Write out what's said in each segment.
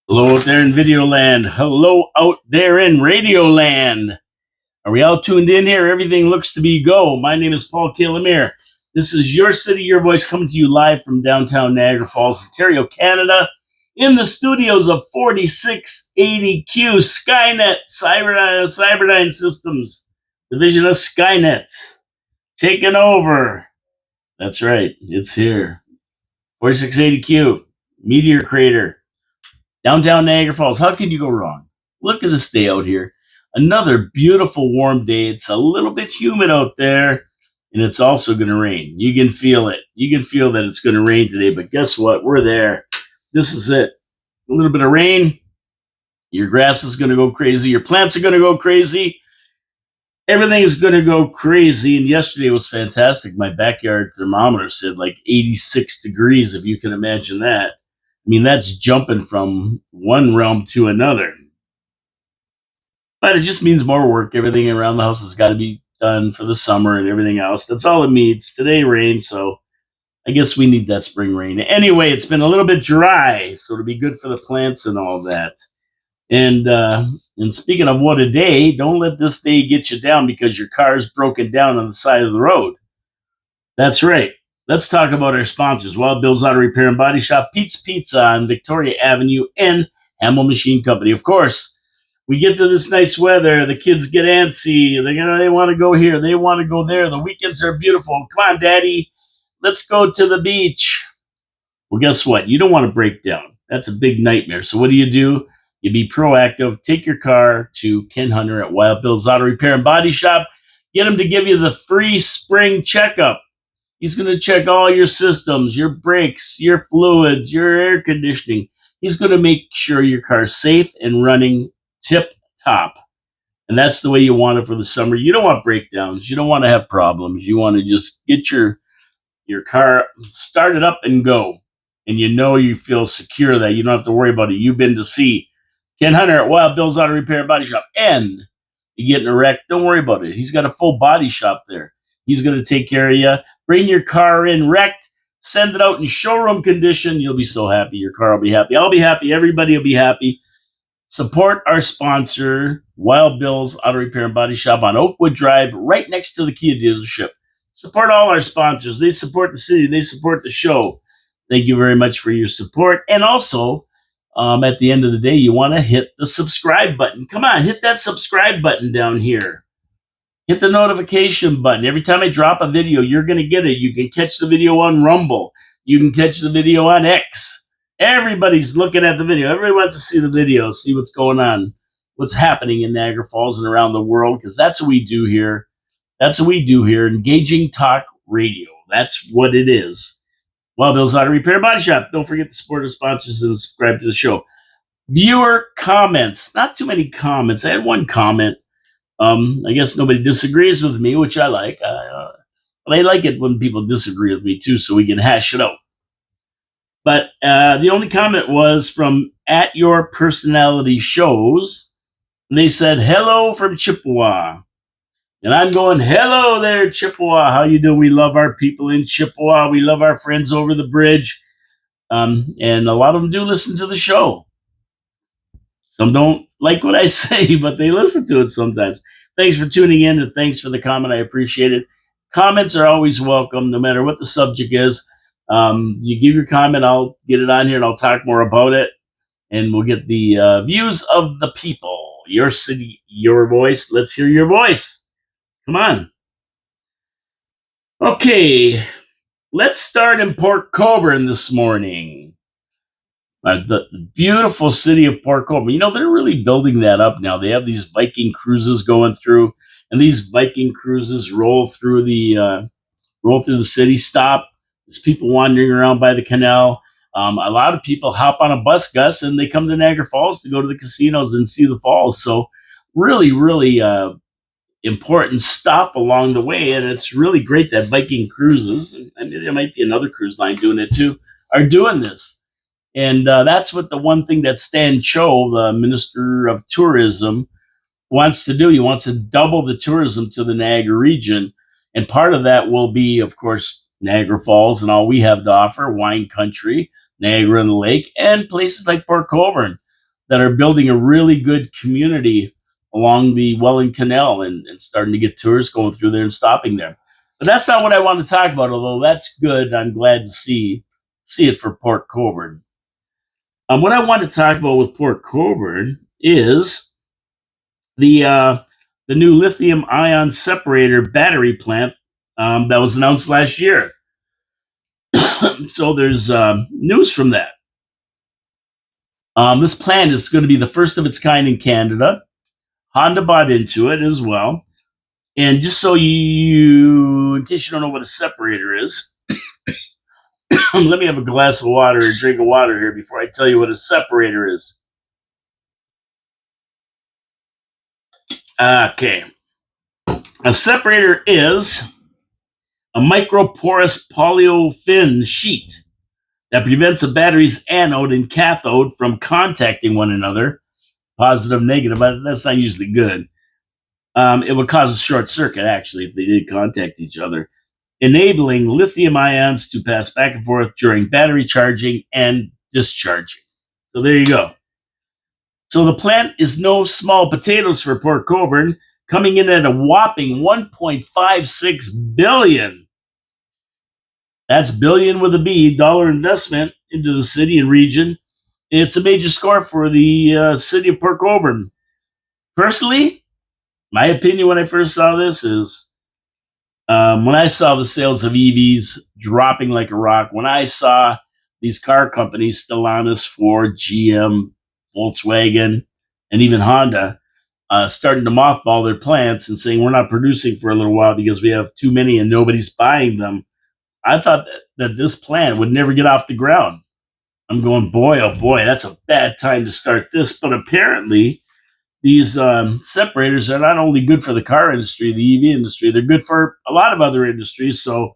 Hello out there in video land. Hello out there in radio land. Are we all tuned in here? Everything looks to be go. My name is Paul Lemire. This is Your City, Your Voice, coming to you live from downtown Niagara Falls, Ontario, Canada, in the studios of 4680Q Skynet, Cyberdyne Systems, division of Skynet, taking over. That's right, it's here. 4680Q, Meteor Crater, downtown Niagara Falls. How can you go wrong? Look at this day out here. Another beautiful warm day. It's a little bit humid out there, and it's also going to rain. You can feel it. You can feel that it's going to rain today, but guess what? We're there. This is it. A little bit of rain. Your grass is going to go crazy. Your plants are going to go crazy. Everything is going to go crazy, and yesterday was fantastic. My backyard thermometer said like 86 degrees, if you can imagine that. I mean, that's jumping from one realm to another. But it just means more work. Everything around the house has got to be done for the summer and everything else. That's all it needs. Today rain, so I guess we need that spring rain. Anyway, it's been a little bit dry, so it'll be good for the plants and all that. And speaking of what a day, don't let this day get you down because your car is broken down on the side of the road. That's right. Let's talk about our sponsors. Wild Bill's Auto Repair and Body Shop, Pete's Pizza on Victoria Avenue, and Hamel Machine Company. Of course, we get to this nice weather. The kids get antsy. They want to go here. They want to go there. The weekends are beautiful. Come on, Daddy. Let's go to the beach. Well, guess what? You don't want to break down. That's a big nightmare. So what do? You be proactive. Take your car to Ken Hunter at Wild Bill's Auto Repair and Body Shop. Get him to give you the free spring checkup. He's going to check all your systems, your brakes, your fluids, your air conditioning. He's going to make sure your car's safe and running tip top. And that's the way you want it for the summer. You don't want breakdowns. You don't want to have problems. You want to just get your car started up and go. And you feel secure that you don't have to worry about it. You've been to see Ken Hunter at Wild Bill's Auto Repair and Body Shop. And you get in a wreck, don't worry about it. He's got a full body shop there. He's going to take care of you. Bring your car in wrecked, send it out in showroom condition. You'll be so happy. Your car will be happy. I'll be happy. Everybody will be happy. Support our sponsor, Wild Bill's Auto Repair and Body Shop on Oakwood Drive, right next to the Kia dealership. Support all our sponsors. They support the city. They support the show. Thank you very much for your support. And also, at the end of the day, you want to hit the subscribe button. Come on, hit that subscribe button down here. Hit the notification button. Every time I drop a video, you're going to get it. You can catch the video on Rumble. You can catch the video on X. Everybody's looking at the video. Everybody wants to see the video, see what's going on, what's happening in Niagara Falls and around the world, because that's what we do here. That's what we do here, engaging talk radio. That's what it is. Wild Bill's Auto Repair Body Shop. Don't forget to support our sponsors and subscribe to the show. Viewer comments. Not too many comments. I had one comment. I guess nobody disagrees with me, which I like. But I like it when people disagree with me, too, so we can hash it out. But the only comment was from At Your Personality Shows. And they said, hello from Chippewa. And I'm going, hello there, Chippewa. How you doing? We love our people in Chippewa. We love our friends over the bridge. And a lot of them do listen to the show. Some don't like what I say, but they listen to it sometimes. Thanks for tuning in, and thanks for the comment. I appreciate it. Comments are always welcome, no matter what the subject is. You give your comment, I'll get it on here, and I'll talk more about it. And we'll get the views of the people. Your city, your voice. Let's hear your voice. Come on. Okay, let's start in Port Colborne this morning. The beautiful city of Port Colborne. They're really building that up now. They have these Viking cruises going through, and these Viking cruises roll through the city. Stop. There's people wandering around by the canal. A lot of people hop on a bus, Gus, and they come to Niagara Falls to go to the casinos and see the falls. So really, really important stop along the way, and it's really great that Viking cruises, and there might be another cruise line doing it too, are doing this. And that's what the one thing that Stan Cho, the Minister of Tourism, wants to do. He wants to double the tourism to the Niagara region. And part of that will be, of course, Niagara Falls and all we have to offer, wine country, Niagara and the Lake, and places like Port Colborne. that are building a really good community along the Welland Canal and starting to get tourists going through there and stopping there. But that's not what I want to talk about, although that's good. I'm glad to see it for Port Colborne. What I want to talk about with Port Colborne is the uh, the new lithium ion separator battery plant that was announced last year. So there's news from that. This plant is going to be the first of its kind in Canada. Honda bought into it as well. And just so you, in case you don't know what a separator is, let me have a glass of water, a drink of water here before I tell you what a separator is. Okay. A separator is a microporous polyolefin sheet that prevents a battery's anode and cathode from contacting one another, positive, negative, but that's not usually good. It would cause a short circuit, actually, if they did contact each other, enabling lithium ions to pass back and forth during battery charging and discharging. So there you go. So the plant is no small potatoes for Port Colborne, coming in at a whopping 1.56 billion. That's billion with a B, dollar investment into the city and region. It's a major score for the city of Port Colborne. Personally, my opinion when I first saw this is when I saw the sales of EVs dropping like a rock, when I saw these car companies, Stellantis, Ford, GM, Volkswagen, and even Honda, starting to mothball their plants and saying we're not producing for a little while because we have too many and nobody's buying them, I thought that this plant would never get off the ground. I'm going, boy, oh boy, that's a bad time to start this. But apparently, these separators are not only good for the car industry, the EV industry, they're good for a lot of other industries. So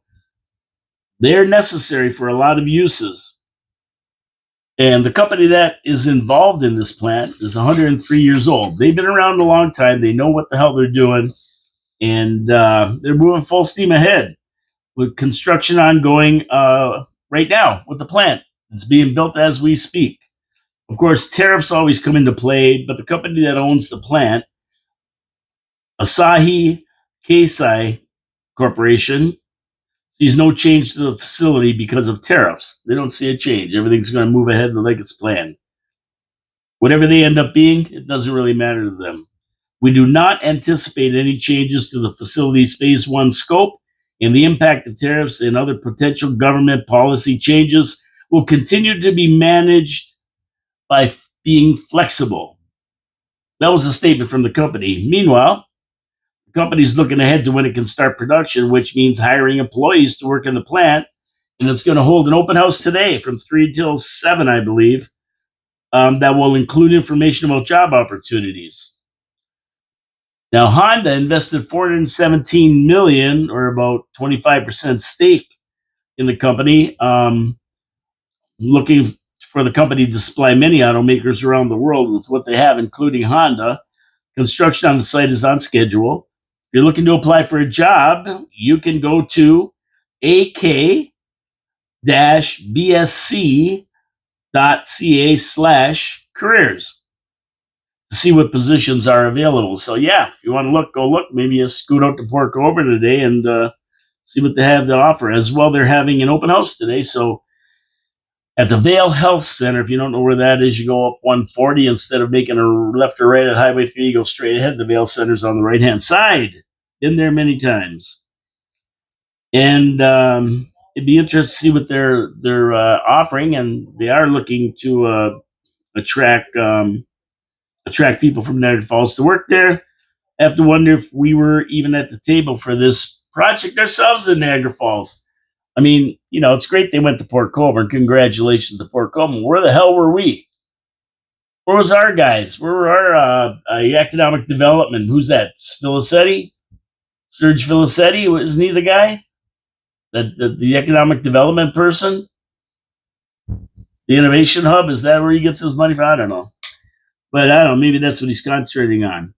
they're necessary for a lot of uses. And the company that is involved in this plant is 103 years old. They've been around a long time. They know what the hell they're doing. And they're moving full steam ahead with construction ongoing right now with the plant. It's being built as we speak. Of course, tariffs always come into play, but the company that owns the plant, Asahi Keisei Corporation, sees no change to the facility because of tariffs. They don't see a change. Everything's going to move ahead like it's planned. Whatever they end up being, it doesn't really matter to them. We do not anticipate any changes to the facility's phase one scope, and the impact of tariffs and other potential government policy changes will continue to be managed by being flexible. That was a statement from the company. Meanwhile, the company is looking ahead to when it can start production, which means hiring employees to work in the plant. And it's going to hold an open house today from 3 till 7, I believe, that will include information about job opportunities. Now, Honda invested $417 million, or about 25% stake in the company, looking for the company to supply many automakers around the world with what they have, including Honda. Construction on the site is on schedule. If you're looking to apply for a job, you can go to ak-bsc.ca/careers to see what positions are available. So yeah, if you want to look, go look. Maybe you scoot out to Port Colborne today and see what they have to offer. As well, they're having an open house today. So at the Vale Health Center, if you don't know where that is, you go up 140. Instead of making a left or right at Highway 3, you go straight ahead. The Vale Center's on the right-hand side. Been there many times. And it'd be interesting to see what they're offering. And they are looking to attract people from Niagara Falls to work there. I have to wonder if we were even at the table for this project ourselves in Niagara Falls. I mean, it's great they went to Port Colborne. Congratulations to Port Colborne. Where the hell were we? Where was our guys? Where were our economic development? Who's that? Filicetti? Serge Filicetti? Isn't he the guy? The economic development person? The innovation hub? Is that where he gets his money from? I don't know. But I don't know. Maybe that's what he's concentrating on.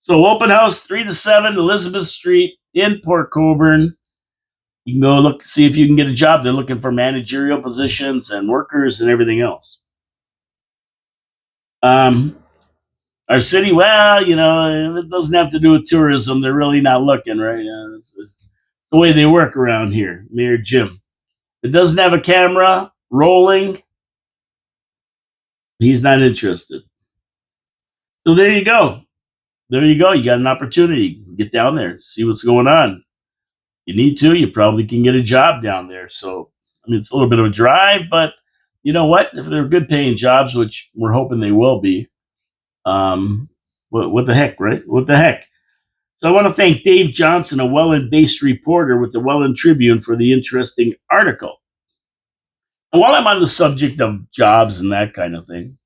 So open house 3 to 7, Elizabeth Street in Port Colborne. You can go look, see if you can get a job. They're looking for managerial positions and workers and everything else. Um, our city, well, it doesn't have to do with tourism. They're really not looking, right? It's the way they work around here, Mayor Jim. It doesn't have a camera rolling. He's not interested. So there you go. There you go. You got an opportunity. Get down there, see what's going on. You need to. You probably can get a job down there. So, I mean, it's a little bit of a drive, but you know what? If they're good paying jobs, which we're hoping they will be, what the heck, right? What the heck? So I want to thank Dave Johnson, a Welland-based reporter with the Welland Tribune, for the interesting article. And while I'm on the subject of jobs and that kind of thing,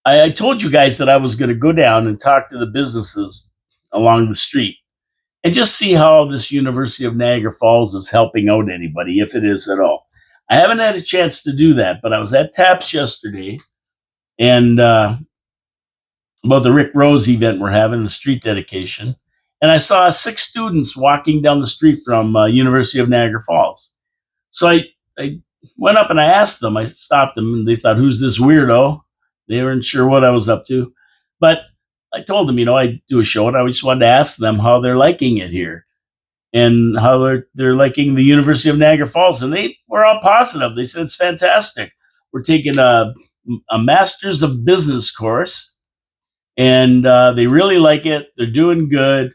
I told you guys that I was going to go down and talk to the businesses along the street and just see how this University of Niagara Falls is helping out anybody, if it is at all. I haven't had a chance to do that, but I was at TAPS yesterday and about the Rick Rose event we're having, the street dedication, and I saw 6 students walking down the street from University of Niagara Falls. So I went up and I asked them. I stopped them, and they thought, "Who's this weirdo?" They weren't sure what I was up to, but I told them, I do a show, and I just wanted to ask them how they're liking it here and how they're liking the University of Niagara Falls, and they were all positive. They said it's fantastic. We're taking a Master's of Business course, and they really like it. They're doing good.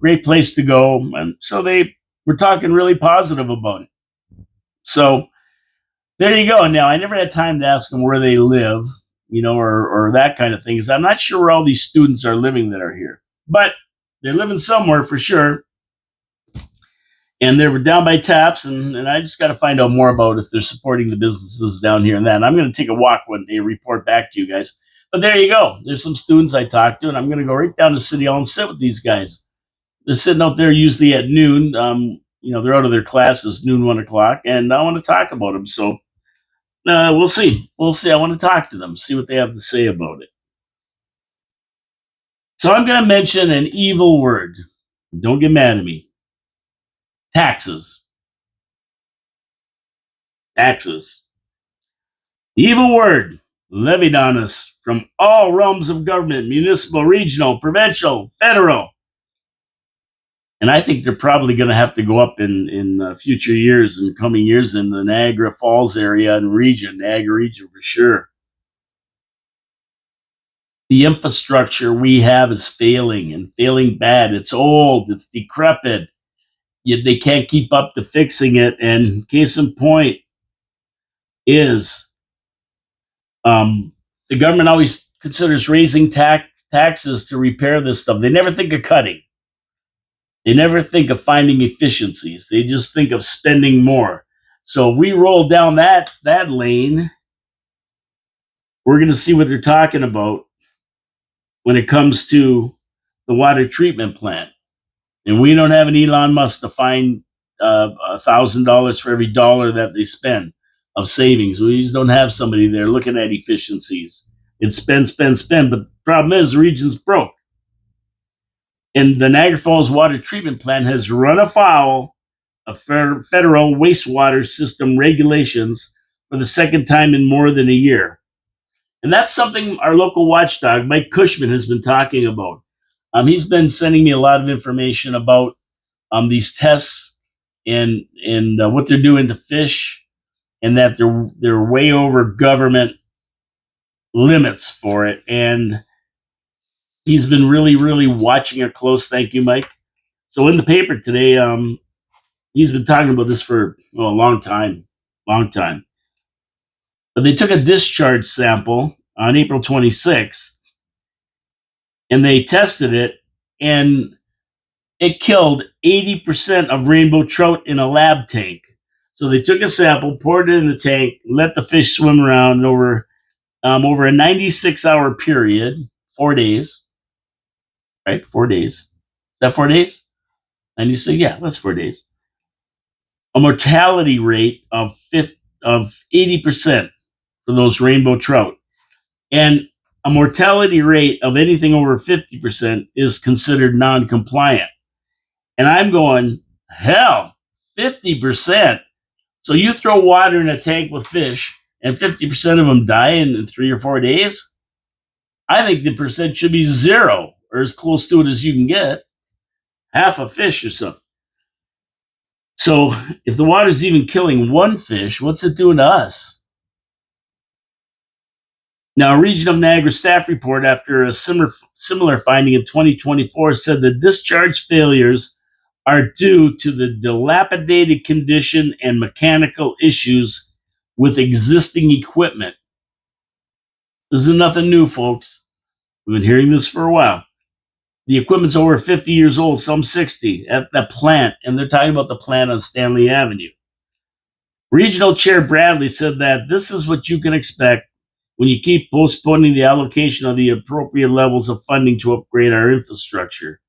Great place to go, and so they were talking really positive about it. So there you go. Now, I never had time to ask them where they live, or that kind of thing, because I'm not sure where all these students are living that are here, but they're living somewhere for sure. And they were down by TAPS, and I just got to find out more about if they're supporting the businesses down here and that. And I'm going to take a walk one day, report back to you guys. But there you go. There's some students I talked to, and I'm going to go right down to City Hall and sit with these guys. They're sitting out there usually at noon. They're out of their classes, noon, 1 o'clock, and I want to talk about them. So we'll see. We'll see. I want to talk to them, see what they have to say about it. So I'm going to mention an evil word. Don't get mad at me. Taxes. Taxes. The evil word levied on us from all realms of government, municipal, regional, provincial, federal. And I think they're probably going to have to go up in future years and coming years in the Niagara Falls area and region, Niagara region for sure. The infrastructure we have is failing and failing bad. It's old, it's decrepit. Yet they can't keep up to fixing it. And case in point is the government always considers raising taxes to repair this stuff. They never think of cutting. They never think of finding efficiencies. They just think of spending more. So if we roll down that lane, we're going to see what they're talking about when it comes to the water treatment plant. And we don't have an Elon Musk to find $1,000 for every dollar that they spend of savings. We just don't have somebody there looking at efficiencies. It's spend, spend, spend. But the problem is the region's broke. And the Niagara Falls Water Treatment Plant has run afoul of federal wastewater system regulations for the second time in more than a year. And that's something our local watchdog, Mike Cushman, has been talking about. He's been sending me a lot of information about these tests and what they're doing to fish, and that they're way over government limits for it. And he's been really, really watching it close. Thank you, Mike. So in the paper today, he's been talking about this for a long time. But they took a discharge sample on April 26th, and they tested it, and it killed 80% of rainbow trout in a lab tank. So they took a sample, poured it in the tank, let the fish swim around over a 96-hour period, 4 days. Right? 4 days. Is that 4 days? 96? Yeah, that's 4 days. A mortality rate of 80% for those rainbow trout. And a mortality rate of anything over 50% is considered non-compliant. And I'm going, hell, 50%. So you throw water in a tank with fish, and 50% of them die in 3 or 4 days, I think the percent should be zero or as close to it as you can get. Half a fish or something. So if the water's even killing one fish, what's it doing to us? Now, a Region of Niagara staff report after a similar finding in 2024 said the discharge failures are due to the dilapidated condition and mechanical issues with existing equipment. This is nothing new, folks. We've been hearing this for a while. The equipment's over 50 years old, some 60, at the plant, and they're talking about the plant on Stanley Avenue. Regional Chair Bradley said that this is what you can expect when you keep postponing the allocation of the appropriate levels of funding to upgrade our infrastructure.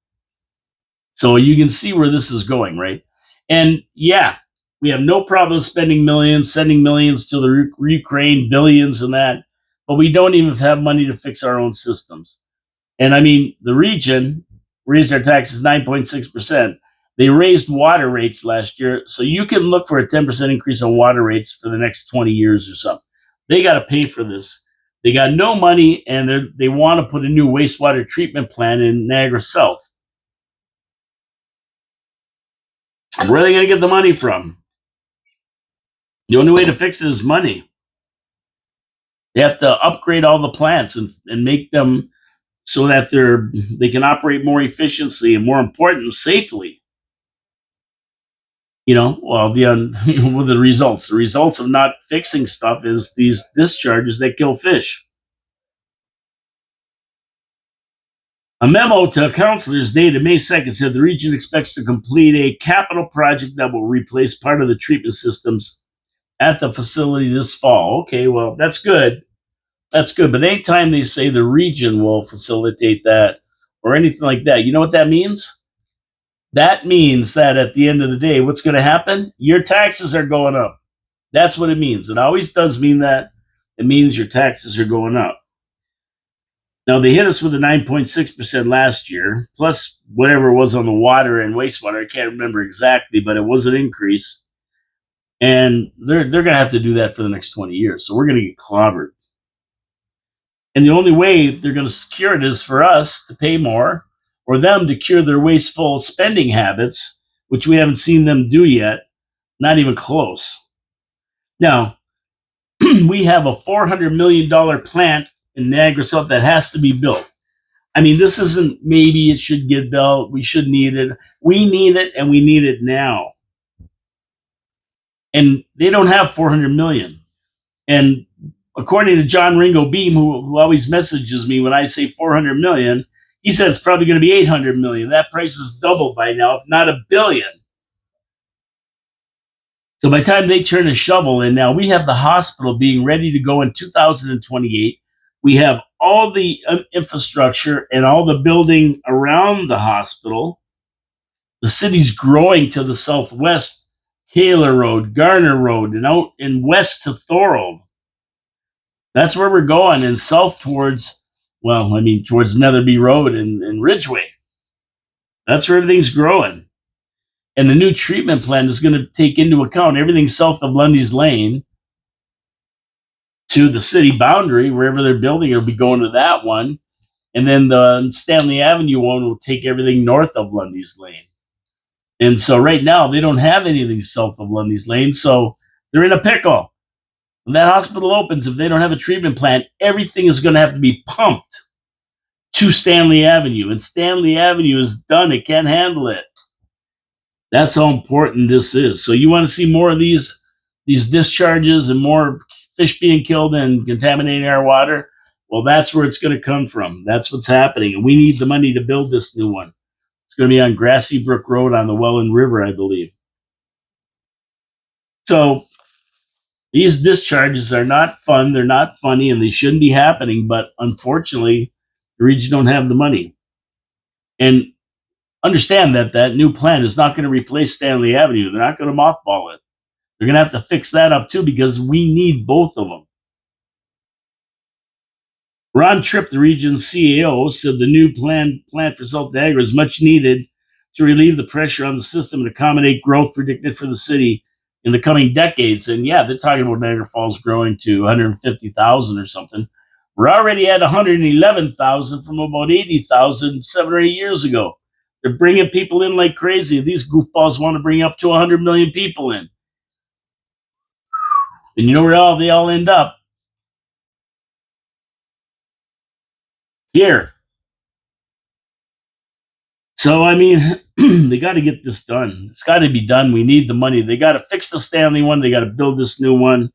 So you can see where this is going, right? And yeah, we have no problem spending millions, sending millions to the Ukraine, billions and that, but we don't even have money to fix our own systems. And I mean, the region raised our taxes 9.6%. They raised water rates last year, so you can look for a 10% increase on water rates for the next 20 years or something. They got to pay for this. They got no money, and they want to put a new wastewater treatment plant in Niagara South. Where are they going to get the money from? The only way to fix it is money. They have to upgrade all the plants and make them so that they can operate more efficiently and, more important, safely. Well, the results. The results of not fixing stuff is these discharges that kill fish. A memo to councilors dated May 2nd said the region expects to complete a capital project that will replace part of the treatment systems at the facility this fall. Okay, well, that's good. That's good. But anytime they say the region will facilitate that or anything like that, you know what that means? That means that at the end of the day, what's going to happen? Your taxes are going up. That's what it means. It always does mean that. It means your taxes are going up. Now, they hit us with a 9.6% last year, plus whatever it was on the water and wastewater. I can't remember exactly, but it was an increase. And they're going to have to do that for the next 20 years. So we're going to get clobbered. And the only way they're going to cure it is for us to pay more, or them to cure their wasteful spending habits, which we haven't seen them do yet, not even close. Now, we have a $400 million plant in Niagara South that has to be built. I mean, this isn't maybe it should get built, we should need it. We need it, and we need it now. And they don't have $400 million. And according to John Ringo Beam, who always messages me when I say $400 million, he said it's probably going to be $800 million. That price is doubled by now, if not $1 billion. So by the time they turn a shovel in, now we have the hospital being ready to go in 2028. We have all the infrastructure and all the building around the hospital. The city's growing to the southwest, Taylor Road, Garner Road, and out and west to Thorold. That's where we're going, and south towards Netherby Road and Ridgeway. That's where everything's growing. And the new treatment plant is going to take into account everything south of Lundy's Lane to the city boundary. Wherever they're building, it'll be going to that one. And then the Stanley Avenue one will take everything north of Lundy's Lane. And so right now, they don't have anything south of Lundy's Lane, so they're in a pickle. When that hospital opens, if they don't have a treatment plant, everything is going to have to be pumped to Stanley Avenue. And Stanley Avenue is done. It can't handle it. That's how important this is. So you want to see more of these discharges and more fish being killed and contaminating our water? Well, that's where it's going to come from. That's what's happening. And we need the money to build this new one. It's going to be on Grassy Brook Road on the Welland River, I believe. So these discharges are not fun, they're not funny, and they shouldn't be happening, but unfortunately, the region don't have the money. And understand that new plant is not going to replace Stanley Avenue. They're not going to mothball it. They're going to have to fix that up too, because we need both of them. Ron Tripp, the region's CAO, said the new plant for South Niagara is much needed to relieve the pressure on the system and accommodate growth predicted for the city in the coming decades. And yeah, they're talking about Niagara Falls growing to 150,000 or something. We're already at 111,000 from about 80,000 7 or 8 years ago. They're bringing people in like crazy. These goofballs want to bring up to 100 million people in. And you know where they all end up? Here. So, I mean, they got to get this done. It's got to be done. We need the money. They got to fix the Stanley one. They got to build this new one.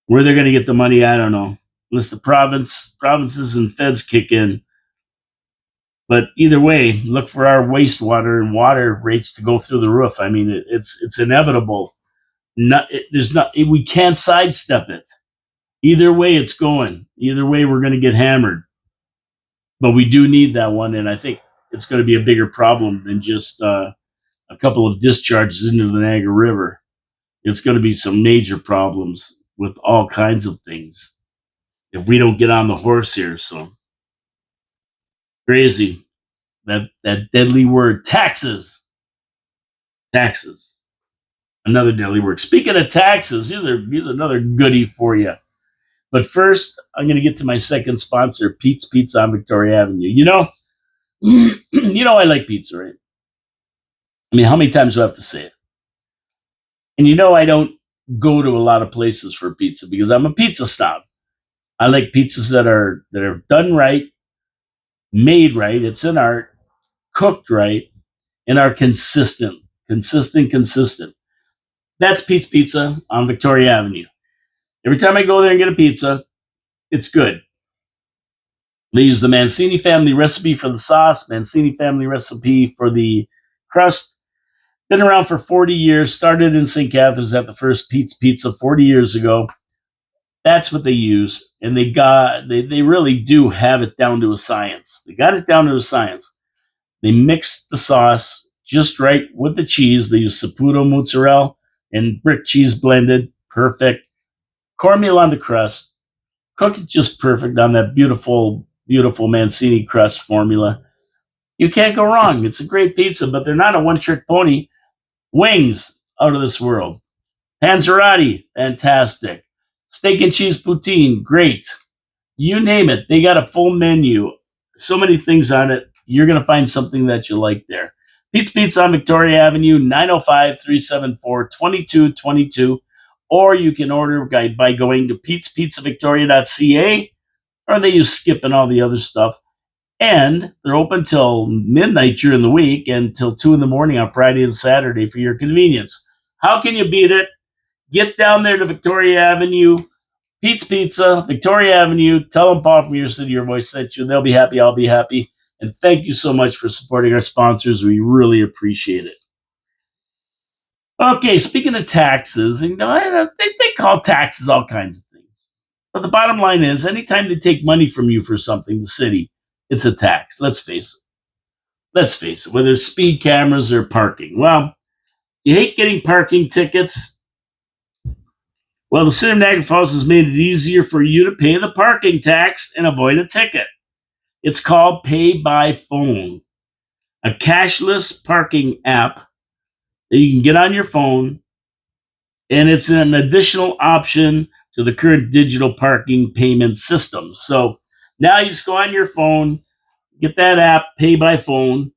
Where they're going to get the money, I don't know. Unless the provinces and feds kick in. But either way, look for our wastewater and water rates to go through the roof. I mean, it's inevitable. We can't sidestep it. Either way, it's going. Either way, we're going to get hammered. But we do need that one, and I think it's going to be a bigger problem than just a couple of discharges into the Niagara River. It's going to be some major problems with all kinds of things if we don't get on the horse here. So crazy. That deadly word, taxes. Taxes. Another deadly word. Speaking of taxes, here's another goodie for you. But first, I'm going to get to my second sponsor, Pete's Pizza on Victoria Avenue. I like pizza, right? I mean, how many times do I have to say it? And I don't go to a lot of places for pizza because I'm a pizza snob. I like pizzas that are done right, made right. It's an art, cooked right, and are consistent. Consistent. That's Pete's Pizza on Victoria Avenue. Every time I go there and get a pizza, it's good. They use the Mancini family recipe for the sauce, Mancini family recipe for the crust. Been around for 40 years, started in St. Catharines at the first Pete's Pizza 40 years ago. That's what they use. And they really do have it down to a science. They got it down to a science. They mix the sauce just right with the cheese. They use Saputo mozzarella and brick cheese blended. Perfect. Cornmeal on the crust. Cook it just perfect on that beautiful, beautiful Mancini crust formula. You can't go wrong. It's a great pizza, but they're not a one-trick pony. Wings, out of this world. Panzerotti, fantastic. Steak and cheese poutine, great. You name it. They got a full menu. So many things on it. You're going to find something that you like there. Pete's Pizza on Victoria Avenue, 905-374-2222. Or you can order by going to petespizzavictoria.ca, or they use Skip and all the other stuff. And they're open till midnight during the week and till 2 in the morning on Friday and Saturday for your convenience. How can you beat it? Get down there to Victoria Avenue, Pete's Pizza, Victoria Avenue. Tell them Paul from Your City, Your Voice sent you. They'll be happy. I'll be happy. And thank you so much for supporting our sponsors. We really appreciate it. Okay, speaking of taxes, they call taxes all kinds of things. But the bottom line is, anytime they take money from you for something, the city, it's a tax. Let's face it. Whether it's speed cameras or parking. Well, you hate getting parking tickets. Well, the city of Niagara Falls has made it easier for you to pay the parking tax and avoid a ticket. It's called Pay by Phone, a cashless parking app that you can get on your phone, and it's an additional option to the current digital parking payment system. So now you just go on your phone, get that app, Pay by Phone,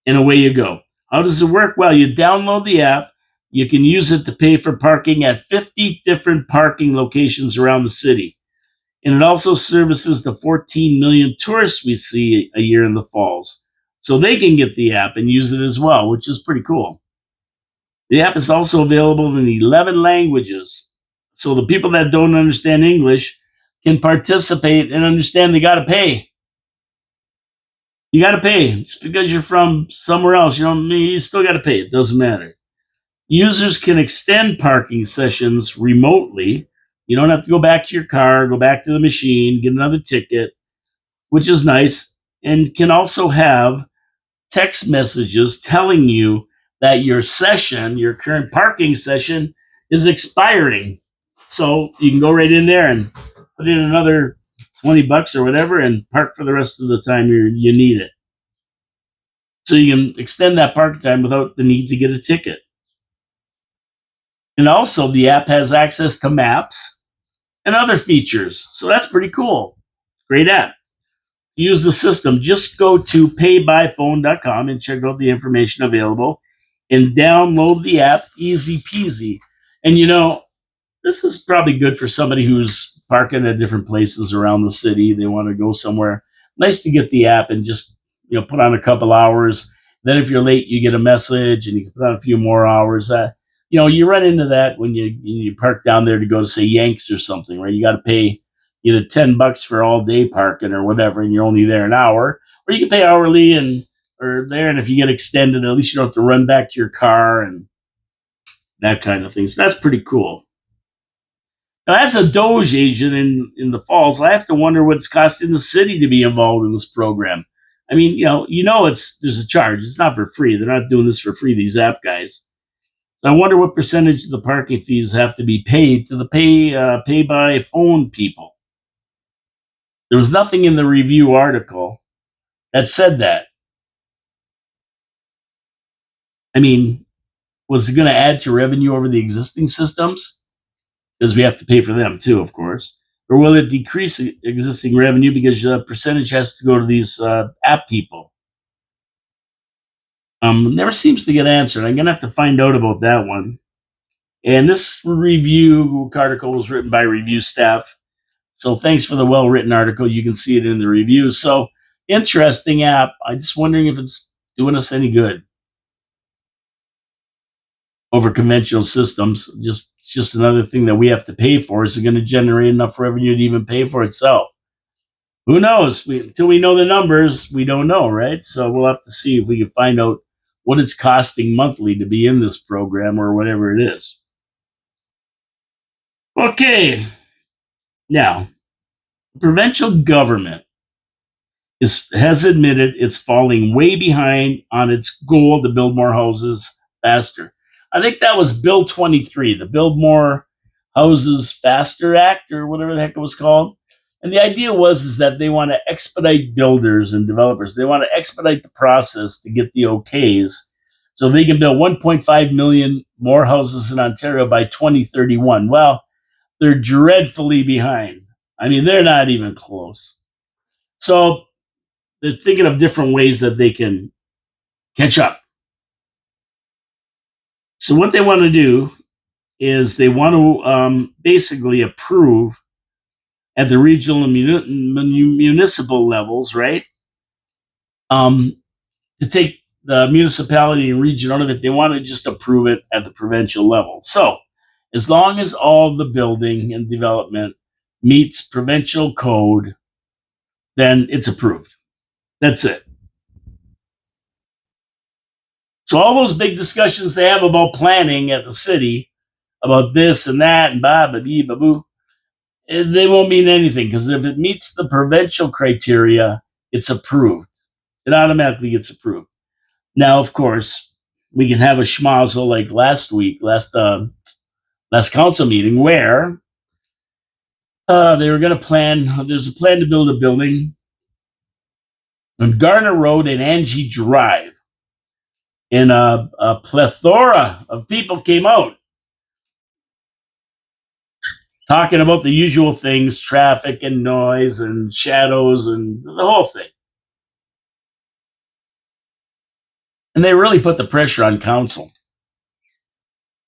and away you go. How does it work? Well, you download the app. You can use it to pay for parking at 50 different parking locations around the city. And it also services the 14 million tourists we see a year in the falls. So they can get the app and use it as well, which is pretty cool. The app is also available in 11 languages. So the people that don't understand English can participate and understand they got to pay. You got to pay. Just because you're from somewhere else, you still got to pay. It doesn't matter. Users can extend parking sessions remotely. You don't have to go back to your car, go back to the machine, get another ticket, which is nice, and can also have text messages telling you that your current parking session, is expiring. So you can go right in there and put in another $20 or whatever and park for the rest of the time you need it. So you can extend that park time without the need to get a ticket. And also, the app has access to maps and other features. So that's pretty cool. Great app. To use the system, just go to paybyphone.com and check out the information available and download the app. Easy peasy. And this is probably good for somebody who's parking at different places around the city. They want to go somewhere. Nice to get the app and just put on a couple hours. Then if you're late, you get a message, and you can put on a few more hours. You run into that when you park down there to go to say Yanks or something, right? You got to pay either $10 for all day parking or whatever, and you're only there an hour, or you can pay hourly or there. And if you get extended, at least you don't have to run back to your car and that kind of thing. So that's pretty cool. Now, as a Doge agent in the Falls, I have to wonder what it's costing the city to be involved in this program. I mean, there's a charge. It's not for free. They're not doing this for free, these app guys. So I wonder what percentage of the parking fees have to be paid to the pay by phone people. There was nothing in the review article that said that. I mean, was it going to add to revenue over the existing systems? Because we have to pay for them too, of course. Or will it decrease existing revenue because the percentage has to go to these app people? Never seems to get answered. I'm going to have to find out about that one. And this review article was written by review staff. So thanks for the well-written article. You can see it in the review. So interesting app. I'm just wondering if it's doing us any good over conventional systems. It's just another thing that we have to pay for. Is it going to generate enough revenue to even pay for itself? Who knows? Until we know the numbers, we don't know, right? So we'll have to see if we can find out what it's costing monthly to be in this program or whatever it is. Okay. Now, the provincial government has admitted it's falling way behind on its goal to build more houses faster. I think that was Bill 23, the Build More Houses Faster Act, or whatever the heck it was called. And the idea is that they want to expedite builders and developers. They want to expedite the process to get the okays so they can build 1.5 million more houses in Ontario by 2031. Well, they're dreadfully behind. I mean, they're not even close. So they're thinking of different ways that they can catch up. So what they want to do is they want to basically approve at the regional and municipal levels, right? To take the municipality and region out of it, they want to just approve it at the provincial level. So as long as all the building and development meets provincial code, then it's approved. That's it. So all those big discussions they have about planning at the city, about this and that and boo, they won't mean anything, because if it meets the provincial criteria, it's approved. It automatically gets approved. Now, of course, we can have a schmozzle like last council meeting, where they were going to plan. There's a plan to build a building on Garner Road and Angie Drive. And a plethora of people came out talking about the usual things, traffic and noise and shadows and the whole thing. And they really put the pressure on council.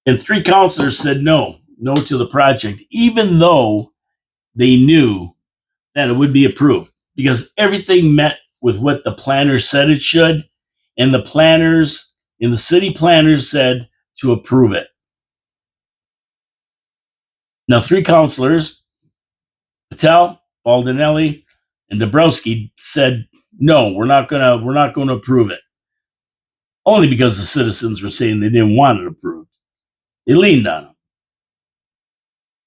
And 3 councilors said no to the project, even though they knew that it would be approved, because everything met with what the planners said it should. And the planners and the city planners said to approve it. Now, 3 councilors, Patel, Baldinelli, and Dabrowski, said, no, we're not going to approve it. Only because the citizens were saying they didn't want it approved. They leaned on them.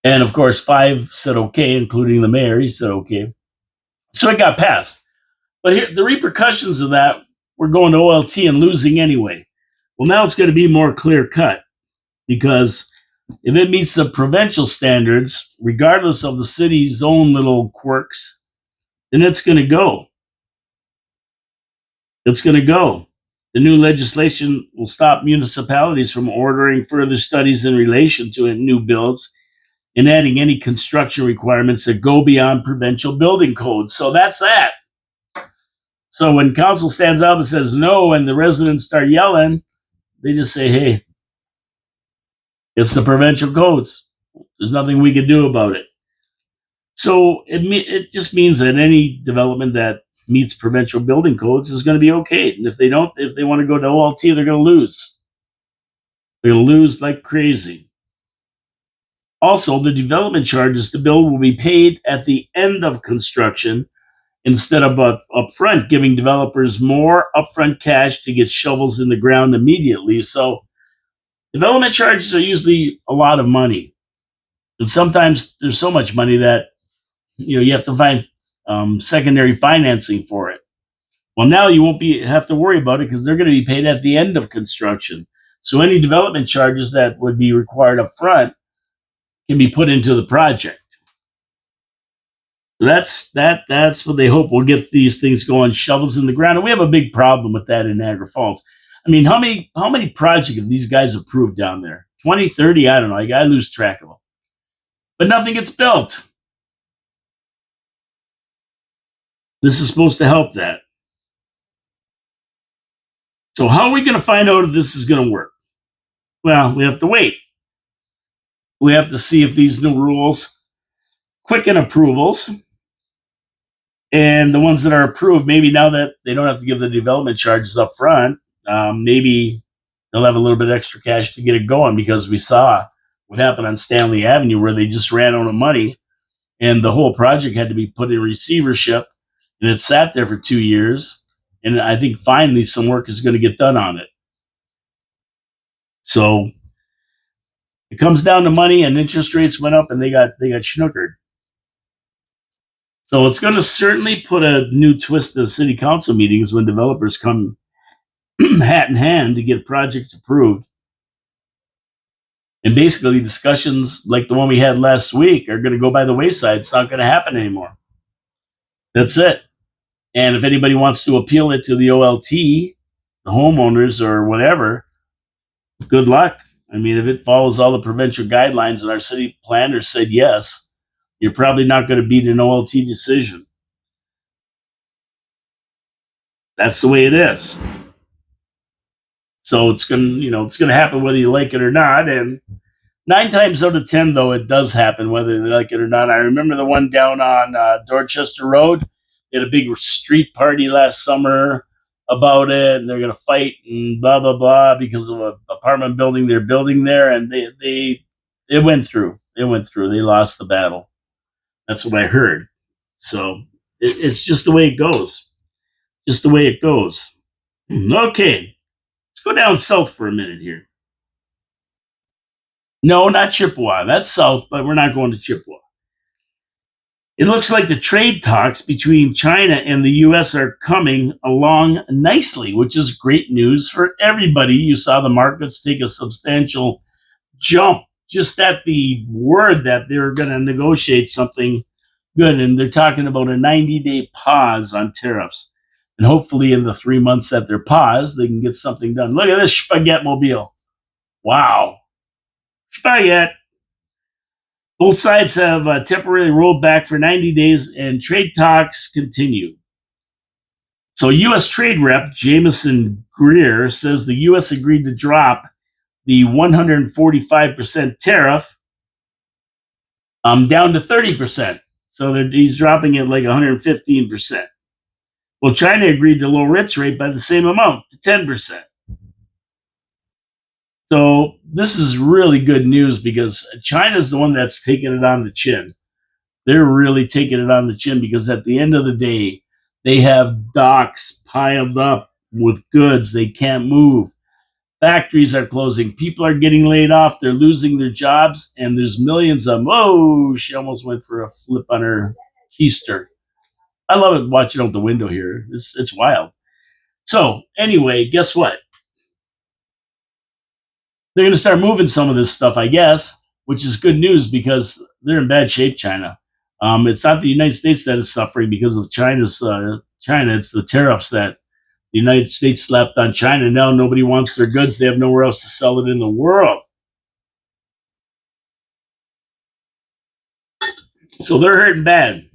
And of course, 5 said okay, including the mayor. He said okay. So it got passed. But here, the repercussions of that, we're going to OLT and losing anyway. Well, now it's going to be more clear cut, because if it meets the provincial standards, regardless of the city's own little quirks, then it's going to go. It's going to go. The new legislation will stop municipalities from ordering further studies in relation to new builds and adding any construction requirements that go beyond provincial building codes. So that's that. So when council stands up and says no and the residents start yelling, they just say, hey, it's the provincial codes. There's nothing we can do about it. So it just means that any development that meets provincial building codes is going to be okay. And if they don't, if they want to go to OLT, they're going to lose. They're going to lose like crazy. Also, the development charges to build will be paid at the end of construction instead of upfront, giving developers more upfront cash to get shovels in the ground immediately. So development charges are usually a lot of money. And sometimes there's so much money that you have to find secondary financing for it. Well, now you won't have to worry about it because they're going to be paid at the end of construction. So any development charges that would be required up front can be put into the project. So that's what they hope will get these things going, shovels in the ground. And we have a big problem with that in Niagara Falls. I mean, how many projects have these guys approved down there? 20, 30? I don't know. I lose track of them. But nothing gets built. This is supposed to help that. So how are we going to find out if this is going to work? Well, we have to wait. We have to see if these new rules quicken approvals. And the ones that are approved, maybe now that they don't have to give the development charges up front, maybe they'll have a little bit extra cash to get it going, because we saw what happened on Stanley Avenue where they just ran out of money and the whole project had to be put in receivership, and it sat there for 2 years. And I think finally some work is going to get done on it. So it comes down to money, and interest rates went up and they got schnookered. So it's going to certainly put a new twist to the city council meetings when developers come hat in hand to get projects approved. And basically discussions like the one we had last week are going to go by the wayside. It's not going to happen anymore. That's it. And if anybody wants to appeal it to the OLT, the homeowners or whatever, good luck. I mean, if it follows all the provincial guidelines and our city planners said yes, you're probably not going to beat an OLT decision. That's the way it is. So it's going to happen whether you like it or not. And 9 times out of 10, though, it does happen whether they like it or not. I remember the one down on Dorchester Road. They had a big street party last summer about it, and they're going to fight and blah, blah, blah because of an apartment building they're building there. And it went through. It went through. They lost the battle. That's what I heard. So it's just the way it goes. Just the way it goes. Okay. Let's go down south for a minute here. No, not Chippewa. That's south, but we're not going to Chippewa. It looks like the trade talks between China and the U.S. are coming along nicely, which is great news for everybody. You saw the markets take a substantial jump just at the word that they're going to negotiate something good. And they're talking about a 90-day pause on tariffs. And hopefully in the 3 months that they're paused, they can get something done. Look at this spaghetti mobile. Wow. Spaghetti. Both sides have temporarily rolled back for 90 days, and trade talks continue. So U.S. Trade Rep Jameson Greer says the U.S. agreed to drop the 145% tariff down to 30%. So he's dropping it like 115%. Well, China agreed to lower its rate by the same amount, to 10%. So this is really good news because China's the one that's taking it on the chin. They're really taking it on the chin because at the end of the day, they have docks piled up with goods they can't move. Factories are closing. People are getting laid off. They're losing their jobs, and there's millions of them. Oh, she almost went for a flip on her keister. I love it watching out the window here. It's wild. So anyway, guess what? They're going to start moving some of this stuff, I guess, which is good news because they're in bad shape, China. It's not the United States that is suffering because of China. It's the tariffs that The United States slapped on China. Now nobody wants their goods. They have nowhere else to sell it in the world. So they're hurting bad.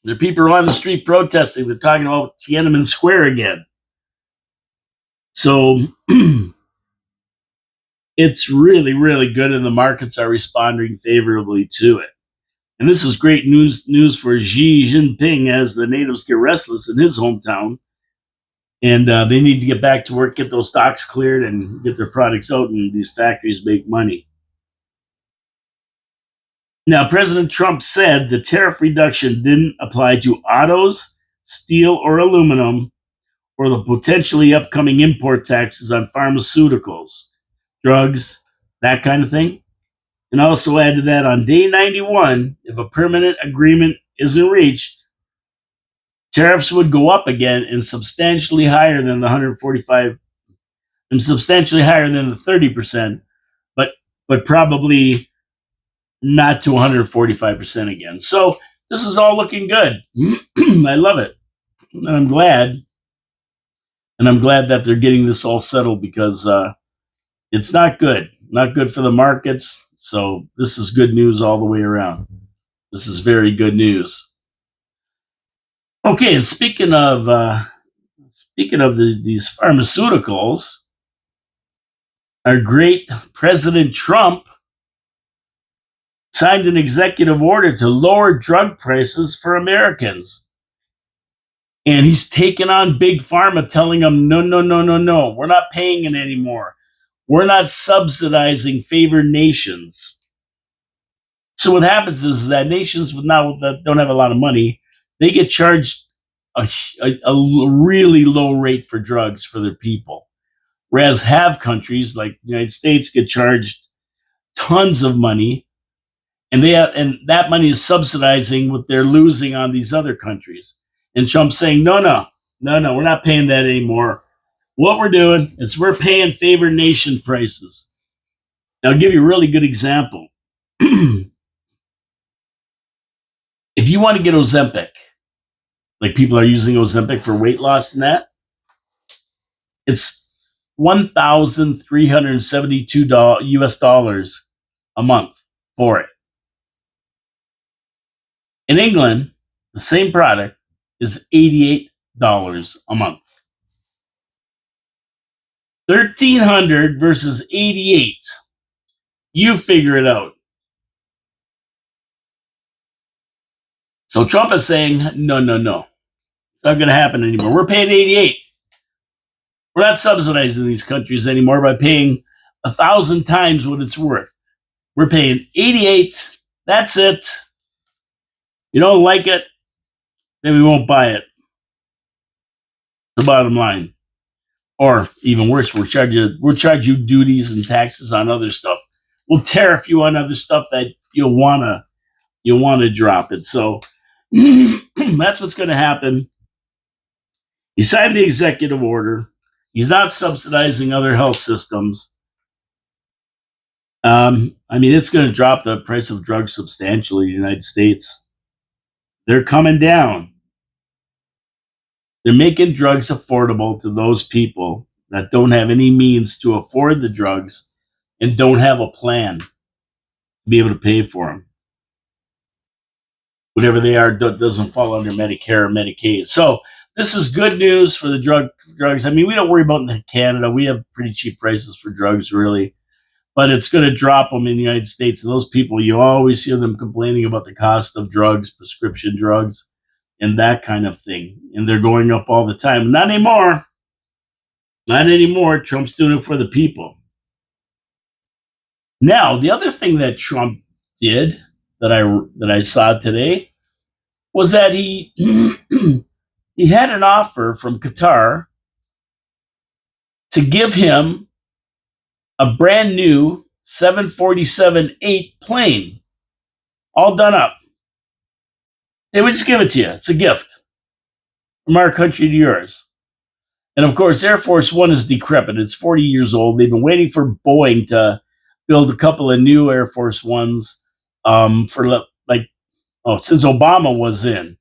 There are people on the street protesting. They're talking about Tiananmen Square again. So it's really, really good, and the markets are responding favorably to it. And this is great news for Xi Jinping as the natives get restless in his hometown. And they need to get back to work, get those stocks cleared, and get their products out, and these factories make money. Now, President Trump said the tariff reduction didn't apply to autos, steel, or aluminum, or the potentially upcoming import taxes on pharmaceuticals, drugs, that kind of thing. And also add to that, on day 91, if a permanent agreement isn't reached, tariffs would go up again and substantially higher than the 145 and substantially higher than the 30%, but probably not to 145% again. So this is all looking good. I love it. And I'm glad. And I'm glad that they're getting this all settled because it's not good. Not good for the markets. So this is good news all the way around. This is very good news. Okay, and speaking of these pharmaceuticals, our great President Trump signed an executive order to lower drug prices for Americans. And he's taken on Big Pharma, telling them, no, no, no, no, no. We're not paying it anymore. We're not subsidizing favored nations. So what happens is that nations that don't have a lot of money, they get charged a really low rate for drugs for their people. Whereas have countries like the United States get charged tons of money, and that money is subsidizing what they're losing on these other countries. And Trump's saying, no, we're not paying that anymore. What we're doing is we're paying favored nation prices. Now, I'll give you a really good example. If you want to get Ozempic, like people are using Ozempic for weight loss and that, it's $1,372 US dollars a month for it. In England, the same product is $88 a month. 1,300 versus 88. You figure it out. So Trump is saying, no. It's not going to happen anymore. We're paying 88. We're not subsidizing these countries anymore by paying 1,000 times what it's worth. We're paying 88. That's it. You don't like it, then we won't buy it. The bottom line. Or even worse, we'll charge you duties and taxes on other stuff. We'll tariff you on other stuff that you'll wanna drop it. So that's what's going to happen. He signed the executive order. He's not subsidizing other health systems. It's going to drop the price of drugs substantially in the United States. They're coming down. They're making drugs affordable to those people that don't have any means to afford the drugs and don't have a plan to be able to pay for them. Whatever they are doesn't fall under Medicare or Medicaid. So this is good news for the drugs. We don't worry about in Canada. We have pretty cheap prices for drugs, really. But it's going to drop them in the United States. And those people, you always hear them complaining about the cost of drugs, prescription drugs, and that kind of thing. And they're going up all the time. Not anymore. Not anymore. Trump's doing it for the people. Now, the other thing that Trump did that I saw today was that he he had an offer from Qatar to give him a brand new 747-8 plane, all done up. They would just give it to you. It's a gift from our country to yours. And of course, Air Force One is decrepit. It's 40 years old. They've been waiting for Boeing to build a couple of new Air Force Ones since Obama was in.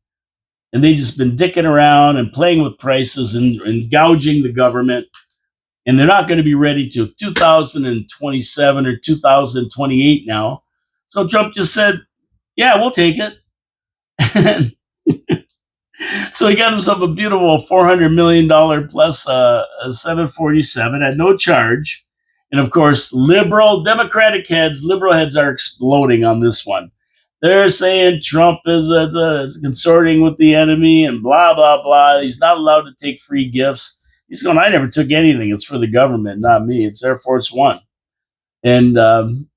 and they just been dicking around and playing with prices and gouging the government. And they're not going to be ready till 2027 or 2028 now. So Trump just said, "Yeah, we'll take it." So he got himself a beautiful $400 million plus a 747 at no charge. And of course, liberal heads are exploding on this one. They're saying Trump is consorting with the enemy and blah, blah, blah. He's not allowed to take free gifts. He's going, I never took anything. It's for the government, not me. It's Air Force One. And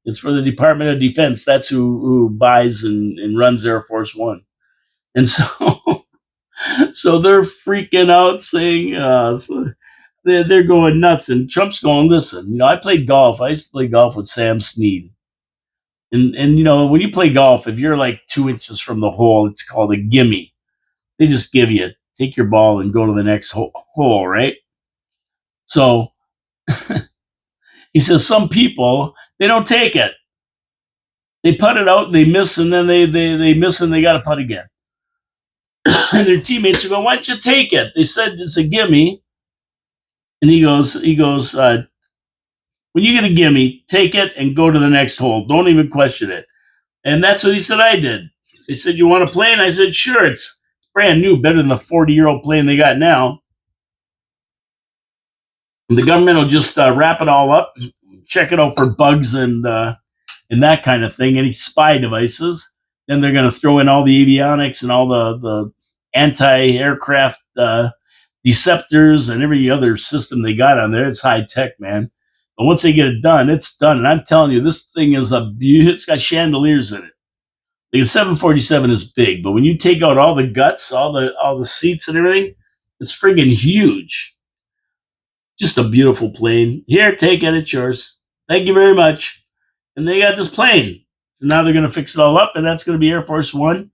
it's for the Department of Defense. That's who buys and runs Air Force One. And so so they're freaking out, saying they're going nuts. And Trump's going, listen, I played golf. I used to play golf with Sam Snead. And when you play golf, if you're like 2 inches from the hole, it's called a gimme. They just give you, take your ball and go to the next hole, right? So he says some people, they don't take it. They putt it out, they miss, and then they miss and they got to putt again. And their teammates are going, why don't you take it? They said it's a gimme. And he goes, when you get a gimme, take it and go to the next hole. Don't even question it. And that's what he said I did. They said, you want to play? And I said, sure, it's brand new, better than the 40-year-old plane they got now. And the government will just wrap it all up, check it out for bugs and that kind of thing, any spy devices. Then they're going to throw in all the avionics and all the anti-aircraft deceptors and every other system they got on there. It's high tech, man. But once they get it done, it's done. And I'm telling you, this thing is it's got chandeliers in it. The 747 is big, but when you take out all the guts, all the seats and everything, it's friggin' huge. Just a beautiful plane. Here, take it. It's yours. Thank you very much. And they got this plane. So now they're going to fix it all up, and that's going to be Air Force One.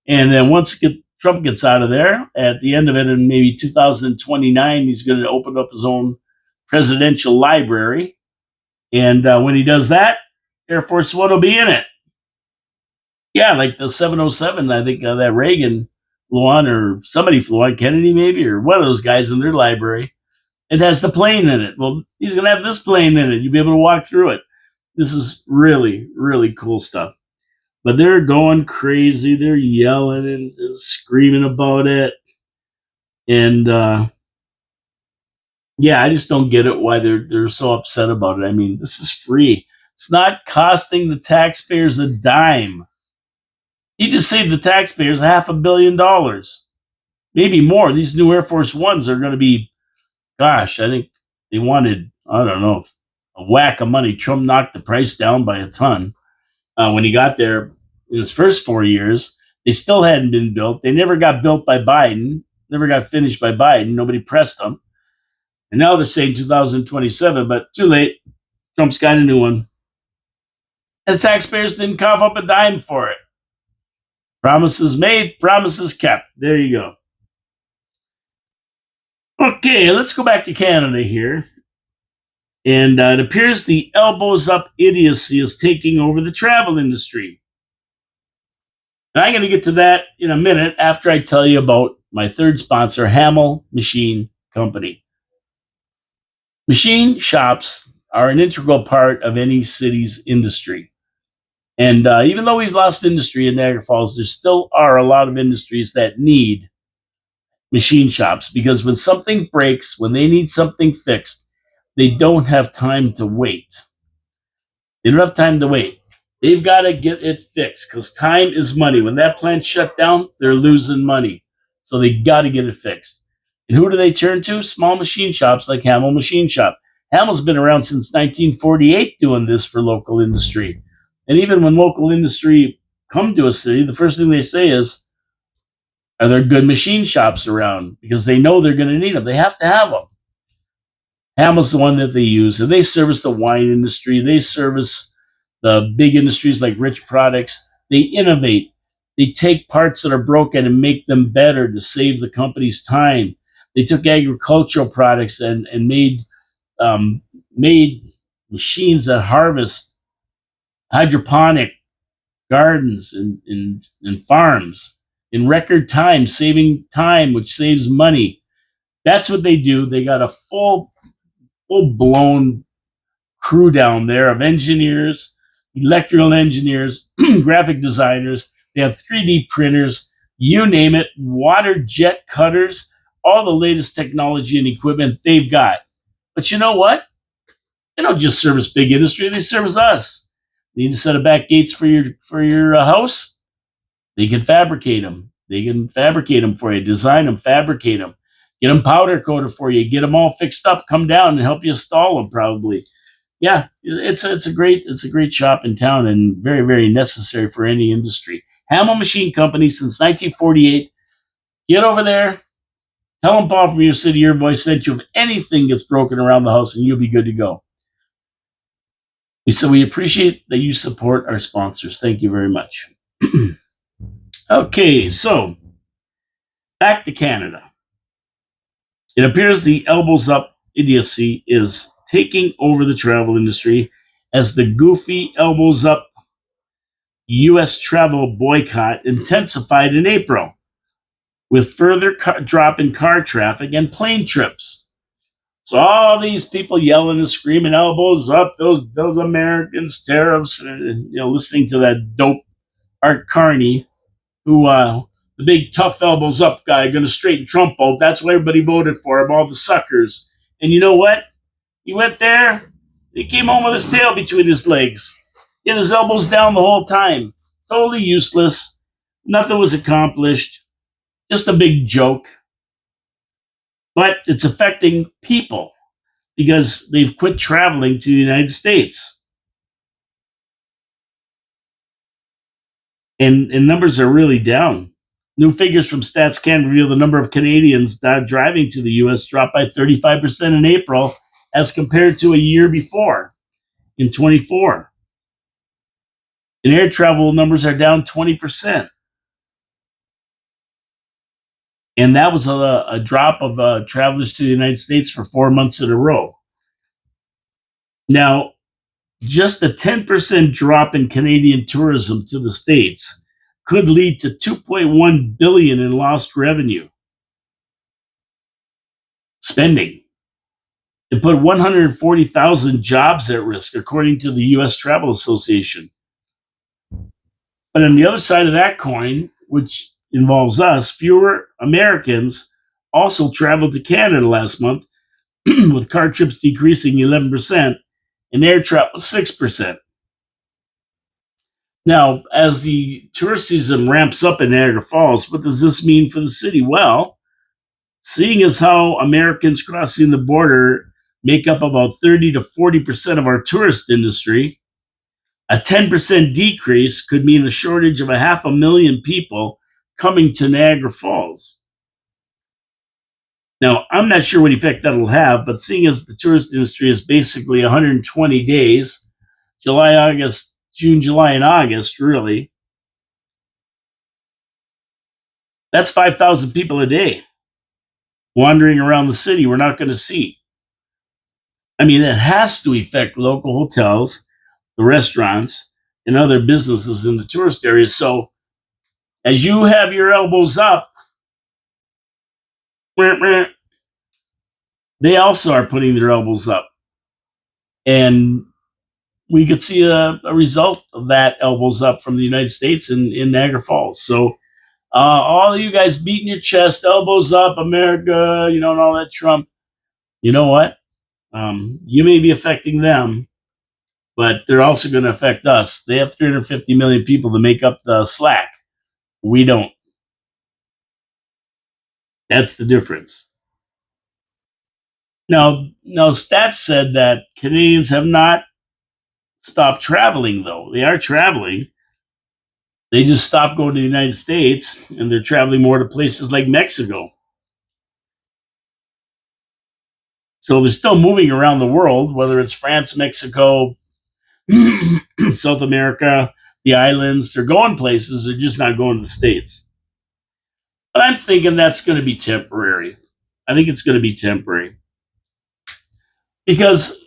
And then once Trump gets out of there, at the end of it in maybe 2029, he's going to open up his own presidential library. And when he does that, Air Force One will be in it. Yeah, like the 707, I think that Reagan flew on, or somebody flew on, Kennedy maybe, or one of those guys in their library. It has the plane in it. Well, he's going to have this plane in it. You'll be able to walk through it. This is really, really cool stuff. But they're going crazy. They're yelling and screaming about it. And yeah, I just don't get it why they're so upset about it. I mean, this is free. It's not costing the taxpayers a dime. He just saved the taxpayers $500 million, maybe more. These new Air Force Ones are going to be, gosh, I think they wanted, I don't know, a whack of money. Trump knocked the price down by a ton. When he got there in his first 4 years, they still hadn't been built. They never got built by Biden, never got finished by Biden. Nobody pressed them. And now they're saying 2027, but too late. Trump's got a new one. And taxpayers didn't cough up a dime for it. Promises made, promises kept. There you go. Okay, let's go back to Canada here. And it appears the elbows up idiocy is taking over the travel industry. And I'm going to get to that in a minute after I tell you about my third sponsor, Hamel Machine Company. Machine shops are an integral part of any city's industry. And even though we've lost industry in Niagara Falls, there still are a lot of industries that need machine shops, because when something breaks, when they need something fixed, they don't have time to wait. They don't have time to wait. They've got to get it fixed, because time is money. When that plant shut down, they're losing money. So they got to get it fixed. And who do they turn to? Small machine shops like Hamel Machine Shop. Hamel's been around since 1948 doing this for local industry. And even when local industry come to a city, the first thing they say is, are there good machine shops around? Because they know they're going to need them. They have to have them. Hamel's the one that they use. And they service the wine industry. They service the big industries like Rich Products. They innovate. They take parts that are broken and make them better to save the company's time. They took agricultural products and made machines that harvest hydroponic gardens and farms. in record time, saving time, which saves money. That's what they do. They got a full blown crew down there of engineers, electrical engineers, graphic designers. They have 3D printers, you name it, water jet cutters, all the latest technology and equipment they've got. But you know what? They don't just service big industry; they service us. Need a set of back gates for your house? They can fabricate them. They can fabricate them for you, design them, fabricate them, get them powder coated for you, get them all fixed up. Come down and help you install them. Probably, yeah. It's a great shop in town and very very necessary for any industry. Hamel Machine Company since 1948. Get over there. Tell them Paul from Your City, Your Voice sent you. If anything gets broken around the house, and you'll be good to go. So we appreciate that you support our sponsors. Thank you very much. Okay, so back to Canada. It appears the elbows up idiocy is taking over the travel industry as the goofy elbows up U.S. travel boycott intensified in April, with further drop in car traffic and plane trips. So all these people yelling and screaming, elbows up, those Americans, tariffs, listening to that dope Art Carney, who the big tough elbows up guy, going to straighten Trump out. That's why everybody voted for him, all the suckers. And you know what? He went there. He came home with his tail between his legs. He had his elbows down the whole time. Totally useless. Nothing was accomplished. Just a big joke. But it's affecting people because they've quit traveling to the United States. And numbers are really down. New figures from StatsCan reveal the number of Canadians driving to the U.S. dropped by 35% in April as compared to a year before, in 24. And air travel numbers are down 20%. And that was a drop of travelers to the United States for 4 months in a row. Now, just a 10% drop in Canadian tourism to the States could lead to $2.1 billion in lost revenue. Spending. It put 140,000 jobs at risk, according to the U.S. Travel Association. But on the other side of that coin, which involves us, fewer Americans also traveled to Canada last month, with car trips decreasing 11% and air travel 6%. Now, as the tourist season ramps up in Niagara Falls, what does this mean for the city? Well, seeing as how Americans crossing the border make up about 30 to 40% of our tourist industry, a 10% decrease could mean a shortage of 500,000 people coming to Niagara Falls. Now, I'm not sure what effect that'll have, but seeing as the tourist industry is basically 120 days, June, July, and August, really, that's 5,000 people a day wandering around the city we're not going to see. I mean, it has to affect local hotels, the restaurants, and other businesses in the tourist areas. So as you have your elbows up, they also are putting their elbows up. And we could see a result of that elbows up from the United States in Niagara Falls. So all of you guys beating your chest, elbows up, America, and all that Trump, you know what? You may be affecting them, but they're also going to affect us. They have 350 million people to make up the slack. We don't. That's the difference. Now, stats said that Canadians have not stopped traveling, though. They are traveling. They just stopped going to the United States, and they're traveling more to places like Mexico. So they're still moving around the world, whether it's France, Mexico, South America, the islands. They're going places. They're just not going to the States. But I'm thinking that's going to be temporary. I think it's going to be temporary. Because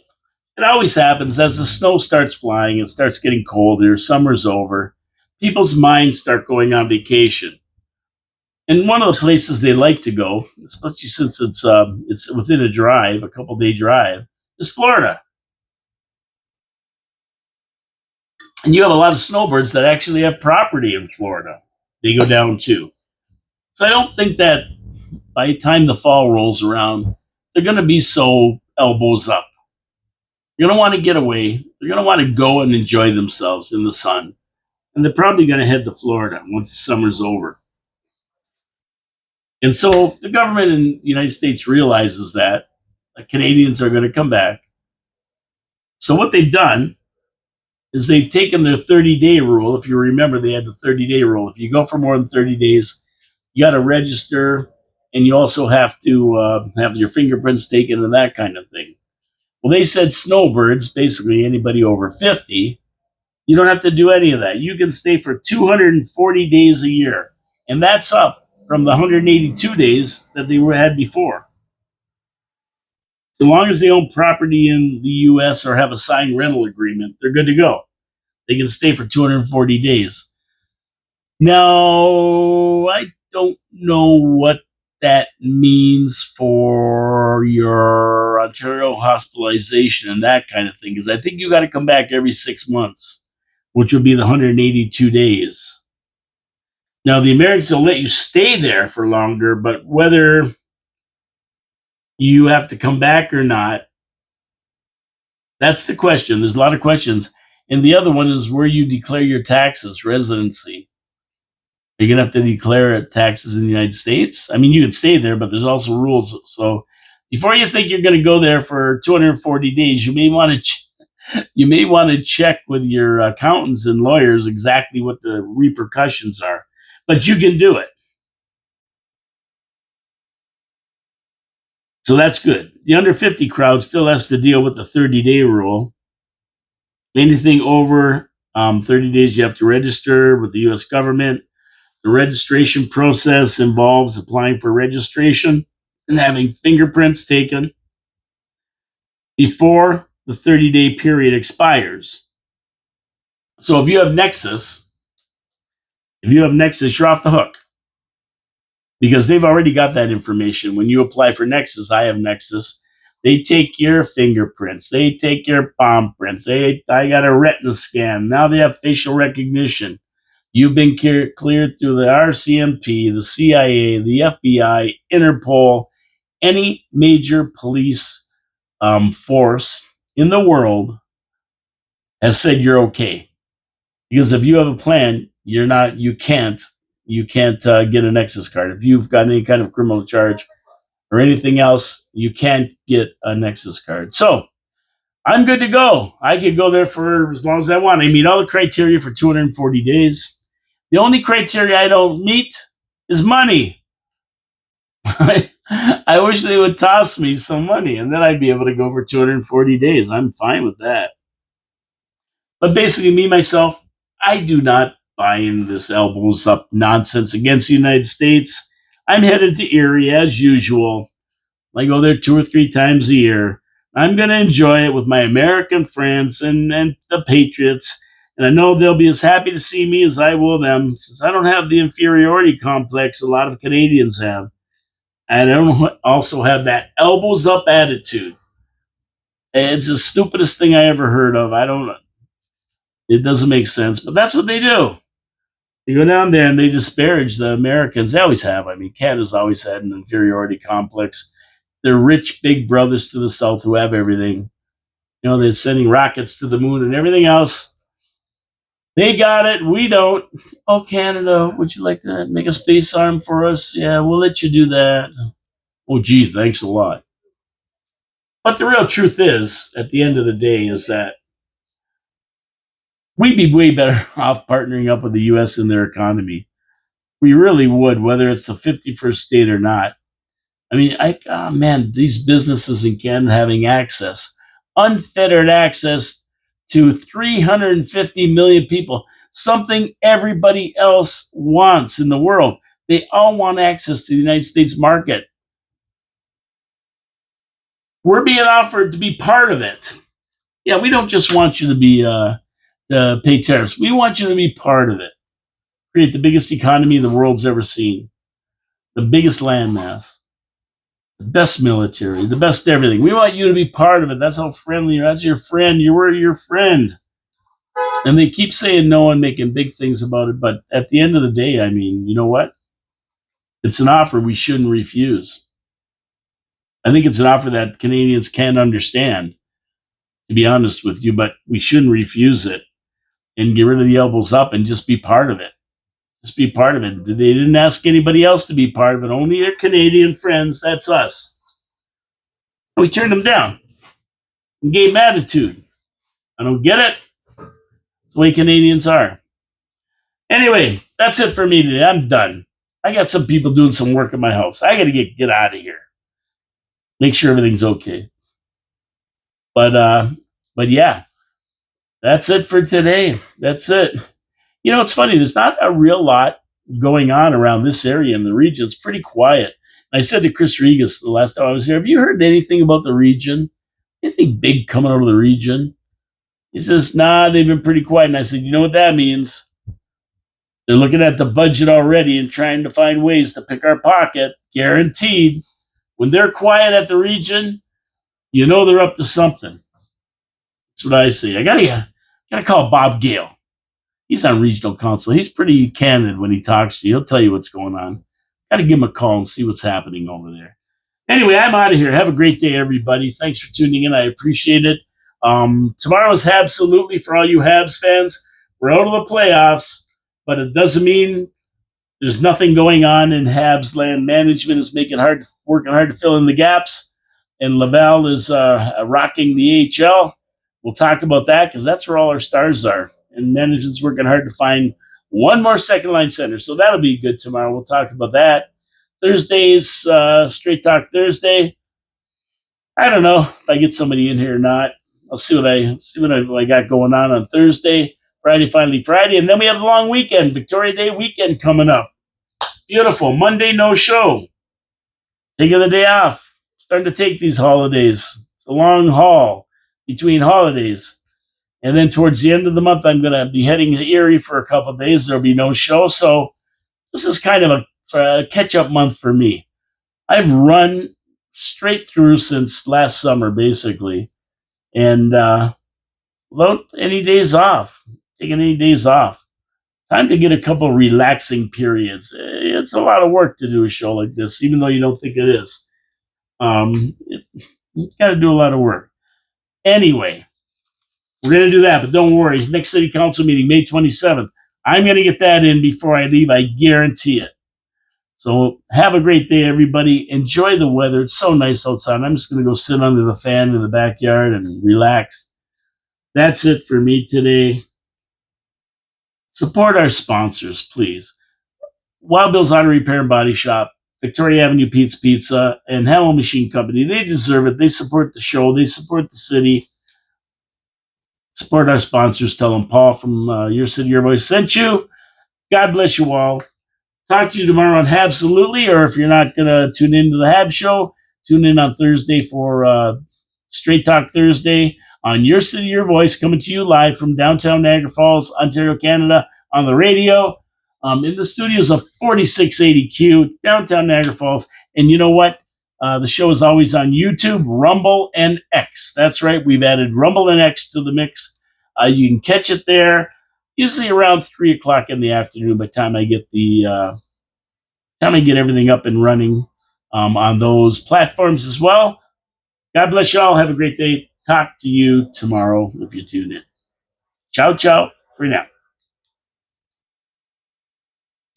it always happens as the snow starts flying, it starts getting colder, summer's over, people's minds start going on vacation. And one of the places they like to go, especially since it's within a drive, a couple day drive, is Florida. And you have a lot of snowbirds that actually have property in Florida. They go down to. So I don't think that by the time the fall rolls around, they're going to be so elbows up. They're going to want to get away. They're going to want to go and enjoy themselves in the sun. And they're probably going to head to Florida once the summer's over. And so the government in the United States realizes that Canadians are going to come back. So what they've done is they've taken their 30-day rule. If you remember, they had the 30-day rule. If you go for more than 30 days, you got to register, and you also have to have your fingerprints taken and that kind of thing. Well, they said snowbirds, basically anybody over 50, you don't have to do any of that. You can stay for 240 days a year, and that's up from the 182 days that they had before. So long as they own property in the U.S. or have a signed rental agreement, they're good to go. They can stay for 240 days. Now, I don't know what that means for your Ontario hospitalization and that kind of thing, because I think you got to come back every 6 months, which would be the 182 days. Now, the Americans will let you stay there for longer, but whether you have to come back or not, that's the question. There's a lot of questions. And the other one is where you declare your taxes, residency. Are you going to have to declare taxes in the United States? I mean, you can stay there, but there's also rules. So before you think you're going to go there for 240 days, you may want to check with your accountants and lawyers exactly what the repercussions are. But you can do it. So that's good. The under 50 crowd still has to deal with the 30-day rule. Anything over 30 days, you have to register with the U.S. government. The registration process involves applying for registration and having fingerprints taken before the 30-day period expires. So if you have Nexus, you're off the hook because they've already got that information. When you apply for Nexus, I have Nexus. They take your fingerprints. They take your palm prints. I got a retina scan. Now they have facial recognition. You've been cleared through the RCMP, the CIA, the FBI, Interpol, any major police force in the world has said you're okay. Because if you have a plan, you can't get a Nexus card. If you've got any kind of criminal charge or anything else, you can't get a Nexus card. So I'm good to go. I could go there for as long as I want. I meet all the criteria for 240 days. The only criteria I don't meet is money. I wish they would toss me some money and then I'd be able to go for 240 days. I'm fine with that. But basically, me, myself, I do not buy in this elbows up nonsense against the United States. I'm headed to Erie as usual. I go there 2 or 3 times a year. I'm going to enjoy it with my American friends and the Patriots. And I know they'll be as happy to see me as I will them, since I don't have the inferiority complex a lot of Canadians have. And I don't also have that elbows up attitude. It's the stupidest thing I ever heard of. It doesn't make sense, but that's what they do. They go down there and they disparage the Americans. They always have. I mean, Canada's always had an inferiority complex. They're rich big brothers to the south who have everything. You know, they're sending rockets to the moon and everything else. They got it. We don't. Oh, Canada, would you like to make a space arm for us? Yeah, we'll let you do that. Oh, gee, thanks a lot. But the real truth is, at the end of the day, is that we'd be way better off partnering up with the U.S. in their economy. We really would, whether it's the 51st state or not. I mean, man, these businesses in Canada having unfettered access to 350 million people, something everybody else wants in the world. They all want access to the United States market. We're being offered to be part of it. Yeah, we don't just want you to pay tariffs. We want you to be part of it. Create the biggest economy the world's ever seen. the biggest landmass, the best military, the best everything. We want you to be part of it. That's how friendly you're. That's your friend. We're your friend. And they keep saying no and making big things about it. But at the end of the day, I mean, you know what? It's an offer we shouldn't refuse. I think it's an offer that Canadians can understand, to be honest with you, but we shouldn't refuse it and get rid of the elbows up and just be part of it. Just be part of it. They didn't ask anybody else to be part of it. Only their Canadian friends. That's us. We turned them down and gave them attitude. I don't get it. It's the way Canadians are. Anyway, that's it for me today. I'm done. I got some people doing some work in my house. I got to get out of here. Make sure everything's okay. But yeah, that's it for today. That's it. You know, it's funny. There's not a real lot going on around this area in the region. It's pretty quiet. I said to Chris Regis the last time I was here, have you heard anything about the region? Anything big coming out of the region? He says, nah, they've been pretty quiet. And I said, you know what that means? They're looking at the budget already and trying to find ways to pick our pocket. Guaranteed. When they're quiet at the region, you know they're up to something. That's what I say. I gotta call Bob Gale. He's on regional council. He's pretty candid when he talks to you. He'll tell you what's going on. Got to give him a call and see what's happening over there. Anyway, I'm out of here. Have a great day, everybody. Thanks for tuning in. I appreciate it. Tomorrow is Habsolutely for all you Habs fans. We're out of the playoffs, but it doesn't mean there's nothing going on in Habs land. Management is working hard to fill in the gaps, and Laval is rocking the AHL. We'll talk about that because that's where all our stars are. And management's working hard to find one more second line center. So that'll be good tomorrow. We'll talk about that. Thursdays, Straight Talk Thursday. I don't know if I get somebody in here or not. I'll see what I got going on Thursday. Friday, Friday. And then we have the long weekend, Victoria Day weekend coming up. Beautiful. Monday, no show. Taking the day off. Starting to take these holidays. It's a long haul between holidays. And then towards the end of the month, I'm going to be heading to Erie for a couple of days. There'll be no show. So this is kind of a catch-up month for me. I've run straight through since last summer, basically. And without any days off. Taking any days off. Time to get a couple relaxing periods. It's a lot of work to do a show like this, even though you don't think it is. You got to do a lot of work. Anyway, we're going to do that, but don't worry. Next City Council meeting, May 27th. I'm going to get that in before I leave. I guarantee it. So have a great day, everybody. Enjoy the weather. It's so nice outside. I'm just going to go sit under the fan in the backyard and relax. That's it for me today. Support our sponsors, please. Wild Bill's Auto Repair and Body Shop, Victoria Avenue Pete's Pizza, and Hamel Machine Company. They deserve it. They support the show. They support the city. Support our sponsors. Tell them Paul from Your City, Your Voice sent you. God bless you all. Talk to you tomorrow on Habsolutely, or if you're not going to tune into the Hab Show, tune in on Thursday for Straight Talk Thursday on Your City, Your Voice, coming to you live from downtown Niagara Falls, Ontario, Canada, on the radio, in the studios of 4680Q, downtown Niagara Falls. And you know what? The show is always on YouTube, Rumble, and X. That's right. We've added Rumble and X to the mix. You can catch it there, usually around 3 o'clock in the afternoon. By the time I get everything up and running on those platforms as well. God bless y'all. Have a great day. Talk to you tomorrow if you tune in. Ciao, ciao for now.